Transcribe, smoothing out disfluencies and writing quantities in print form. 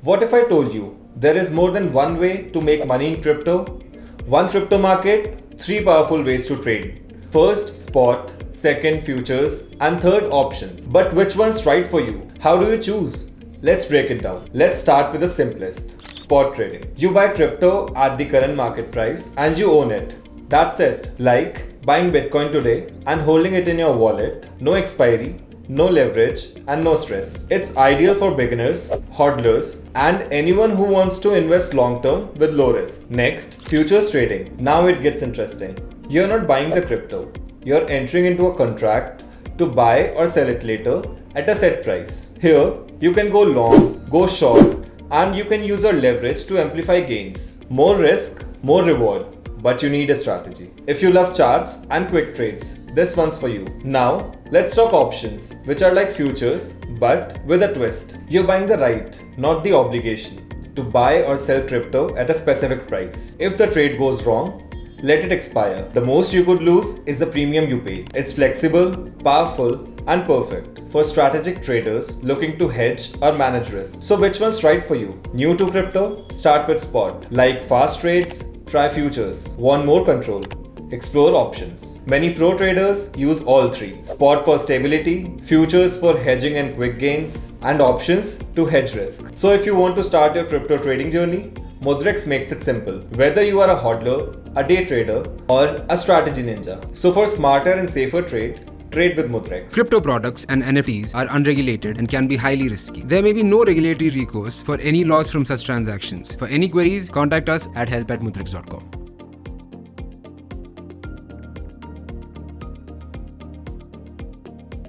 What if I told you there is more than one way to make money in crypto? One crypto market, three powerful ways to trade. First, spot, second, futures, and third, options. But which one's right for you? How do you choose? Let's break it down. Let's start with the simplest, spot trading. You buy crypto at the current market price and you own it. That's it. Like buying Bitcoin today and holding it in your wallet, no expiry, no leverage, and no stress. It's ideal for beginners, hodlers, and anyone who wants to invest long term with low risk. Next, futures trading. Now it gets interesting. You're not buying the crypto. You're entering into a contract to buy or sell it later at a set price. Here, you can go long, go short, and you can use your leverage to amplify gains. More risk, more reward. But you need a strategy. If you love charts and quick trades, this one's for you. Now, let's talk options, which are like futures, but with a twist. You're buying the right, not the obligation, to buy or sell crypto at a specific price. If the trade goes wrong, let it expire. The most you could lose is the premium you pay. It's flexible, powerful, and perfect for strategic traders looking to hedge or manage risk. So which one's right for you? New to crypto? Start with spot. Like fast trades? Try futures. Want more control? Explore options. Many pro traders use all three. Spot for stability, futures for hedging and quick gains, and options to hedge risk. So if you want to start your crypto trading journey, Mudrex makes it simple. Whether you are a hodler, a day trader, or a strategy ninja. So for smarter and safer trade with Mudrex. Crypto products and NFTs are unregulated and can be highly risky. There may be no regulatory recourse for any loss from such transactions. For any queries, contact us at help@mudrex.com.